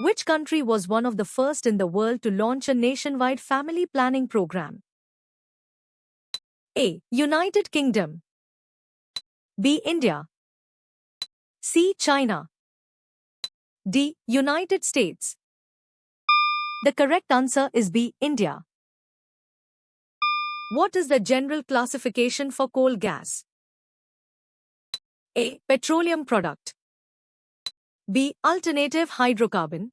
Which country was one of the first in the world to launch a nationwide family planning program? A. United Kingdom. B. India. C. China. D. United States. The correct answer is B. India. What is the general classification for coal gas? A. Petroleum product. B. Alternative hydrocarbon.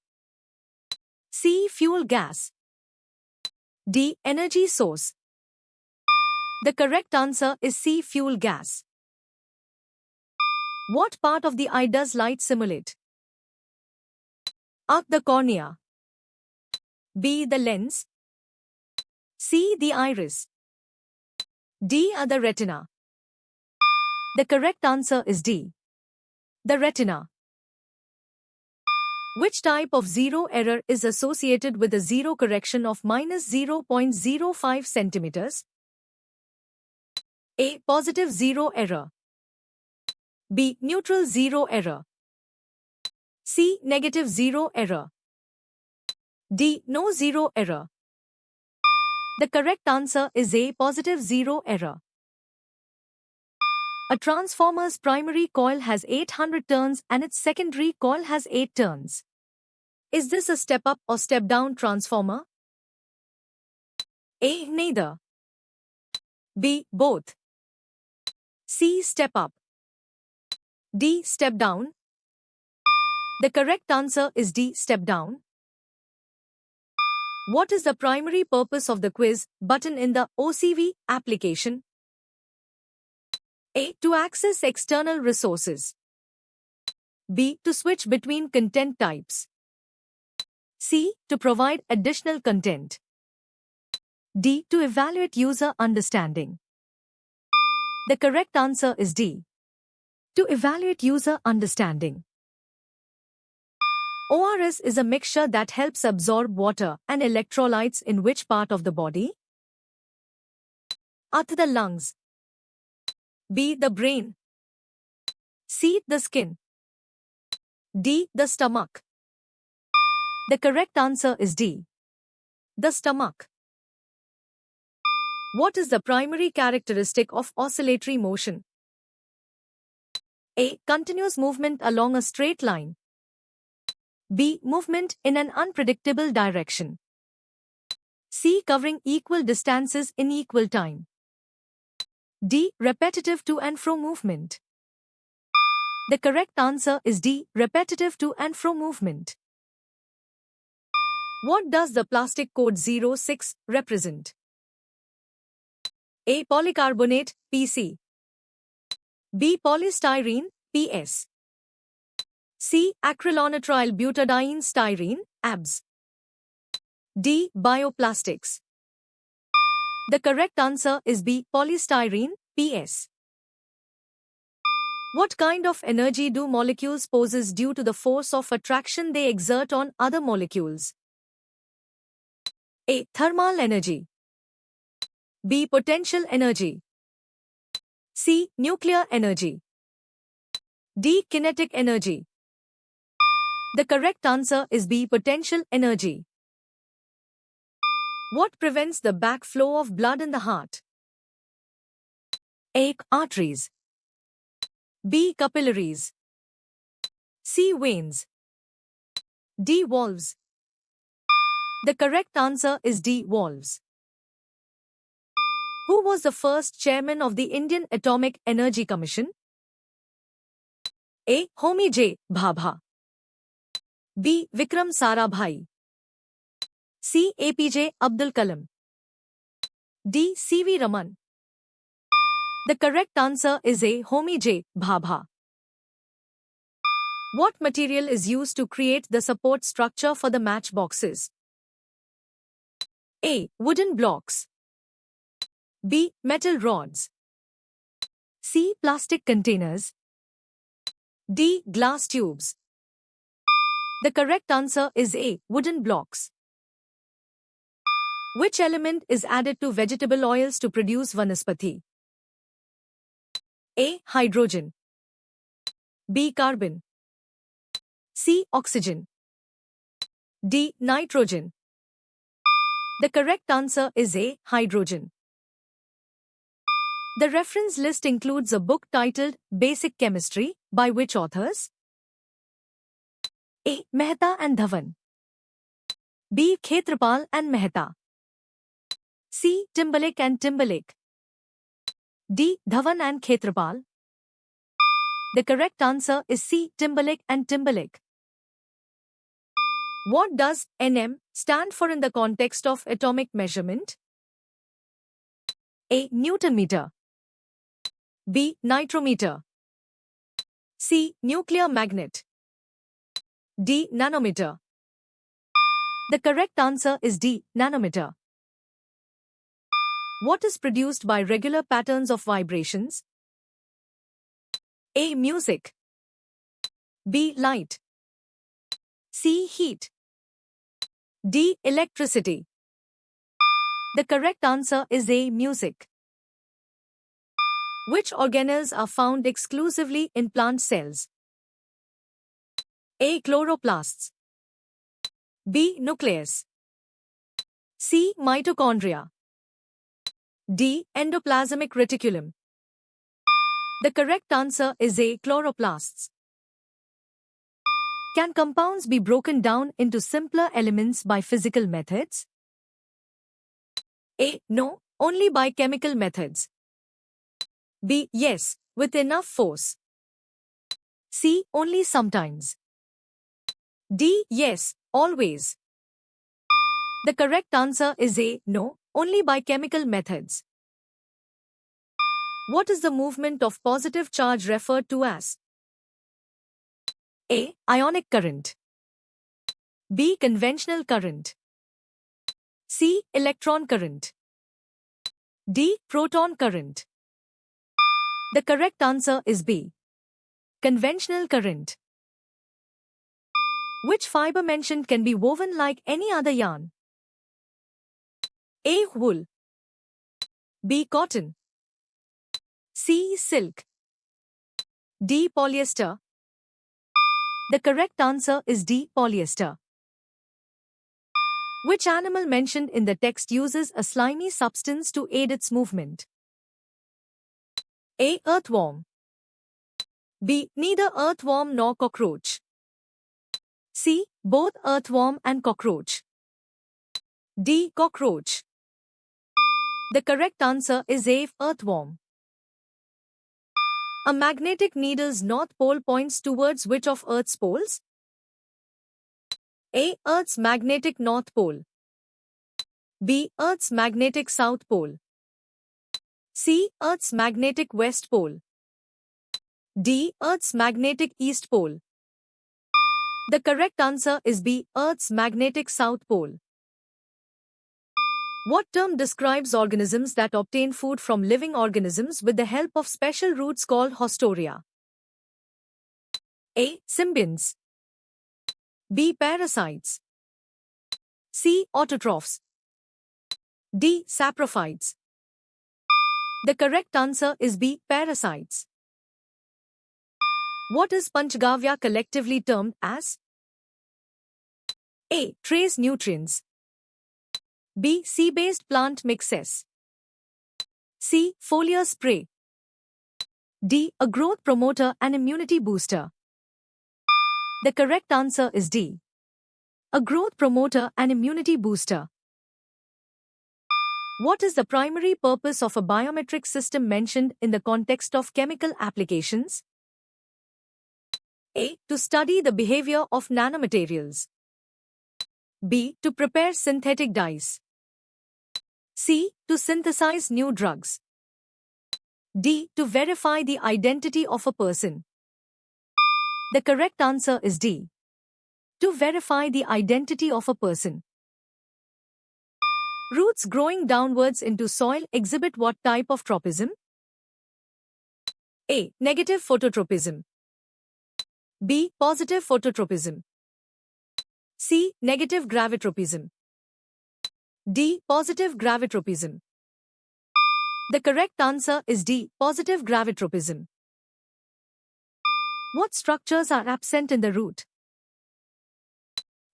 C. Fuel gas. D. Energy source. The correct answer is C. Fuel gas. What part of the eye does light simulate? A. The cornea. B. The lens. C. The iris. D. The retina. The correct answer is D. The retina. Which type of zero error is associated with a zero correction of minus 0.05 centimeters? A. Positive zero error. B. Neutral zero error. C. Negative zero error. D. No zero error. The correct answer is A. Positive zero error. A transformer's primary coil has 800 turns and its secondary coil has 8 turns. Is this a step-up or step-down transformer? A. Neither. B. Both. C. Step-up. D. Step-down. The correct answer is D. Step-down. What is the primary purpose of the quiz button in the OCV application? A. To access external resources. B. To switch between content types. C. To provide additional content. D. To evaluate user understanding. The correct answer is D. To evaluate user understanding. ORS is a mixture that helps absorb water and electrolytes in which part of the body? A. The lungs. B. The brain. C. The skin. D. The stomach. The correct answer is D. The stomach. What is the primary characteristic of oscillatory motion? A. Continuous movement along a straight line. B. Movement in an unpredictable direction. C. Covering equal distances in equal time. D. Repetitive to and fro movement. The correct answer is D. Repetitive to and fro movement. What does the plastic code 06 represent? A. Polycarbonate, PC. B. Polystyrene, PS. C. Acrylonitrile butadiene styrene, ABS. D. Bioplastics. The correct answer is B. Polystyrene, PS. What kind of energy do molecules possess due to the force of attraction they exert on other molecules? A. Thermal energy. B. Potential energy. C. Nuclear energy. D. Kinetic energy. The correct answer is B. Potential energy. What prevents the backflow of blood in the heart? A. Arteries. B. Capillaries. C. Veins. D. Valves. The correct answer is D. Valves. Who was the first chairman of the Indian Atomic Energy Commission? A. Homi J. Bhabha. B. Vikram Sarabhai. C. APJ Abdul Kalam. D. C.V. Raman. The correct answer is A. Homi J. Bhabha. What material is used to create the support structure for the matchboxes? A. Wooden blocks. B. Metal rods. C. Plastic containers. D. Glass tubes. The correct answer is A. Wooden blocks. Which element is added to vegetable oils to produce vanaspati? A. Hydrogen. B. Carbon. C. Oxygen. D. Nitrogen. The correct answer is A. Hydrogen. The reference list includes a book titled Basic Chemistry by which authors? A. Mehta and Dhawan. B. Khetrapal and Mehta. C. Timberlake and Timberlake. D. Dhawan and Khetrapal. The correct answer is C. Timberlake and Timberlake. What does Nm stand for in the context of atomic measurement? A. Newton meter. B. Nitrometer. C. Nuclear magnet. D. Nanometer. The correct answer is D. Nanometer. What is produced by regular patterns of vibrations? A. Music. B. Light. C. Heat. D. Electricity. The correct answer is A. Music. Which organelles are found exclusively in plant cells? A. Chloroplasts. B. Nucleus. C. Mitochondria. D. Endoplasmic reticulum. The correct answer is A. Chloroplasts. Can compounds be broken down into simpler elements by physical methods? A. No, only by chemical methods. B. Yes, with enough force. C. Only sometimes. D. Yes, always. The correct answer is A. No, only by chemical methods. What is the movement of positive charge referred to as? A. Ionic current. B. Conventional current. C. Electron current. D. Proton current. The correct answer is B. Conventional current. Which fiber mentioned can be woven like any other yarn? A. Wool. B. Cotton. C. Silk. D. Polyester. The correct answer is D. Polyester. Which animal mentioned in the text uses a slimy substance to aid its movement? A. Earthworm. B. Neither earthworm nor cockroach. C. Both earthworm and cockroach. D. Cockroach. The correct answer is A. Earthworm. A magnetic needle's north pole points towards which of Earth's poles? A. Earth's magnetic north pole. B. Earth's magnetic south pole. C. Earth's magnetic west pole. D. Earth's magnetic east pole. The correct answer is B. Earth's magnetic south pole. What term describes organisms that obtain food from living organisms with the help of special roots called haustoria? A. Symbionts. B. Parasites. C. Autotrophs. D. Saprophytes. The correct answer is B. Parasites. What is Panchgavya collectively termed as? A. Trace nutrients. B. Sea-based plant mixes. C. Foliar spray. D. A growth promoter and immunity booster. The correct answer is D. A growth promoter and immunity booster. What is the primary purpose of a biometric system mentioned in the context of chemical applications? A. To study the behavior of nanomaterials. B. To prepare synthetic dyes. C. To synthesize new drugs. D. To verify the identity of a person. The correct answer is D. To verify the identity of a person. Roots growing downwards into soil exhibit what type of tropism? A. Negative phototropism. B. Positive phototropism. C. Negative gravitropism. D. Positive gravitropism. The correct answer is D. Positive gravitropism. What structures are absent in the root?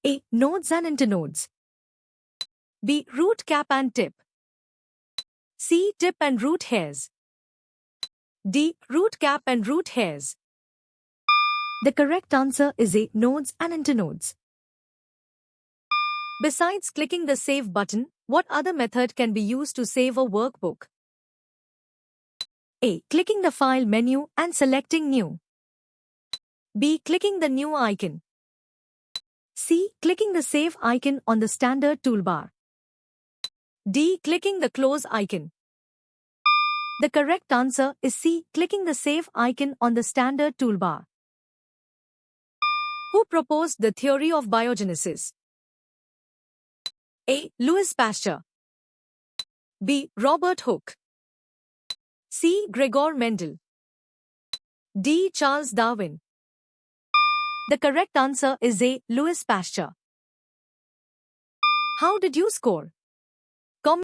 A. Nodes and internodes. B. Root cap and tip. C. Tip and root hairs. D. Root cap and root hairs. The correct answer is A. Nodes and internodes. Besides clicking the Save button, what other method can be used to save a workbook? A. Clicking the File menu and selecting New. B. Clicking the New icon. C. Clicking the Save icon on the standard toolbar. D. Clicking the Close icon. The correct answer is C. Clicking the Save icon on the standard toolbar. Who proposed the theory of biogenesis? A. Louis Pasteur. B. Robert Hooke. C. Gregor Mendel. D. Charles Darwin. The correct answer is A. Louis Pasteur. How did you score?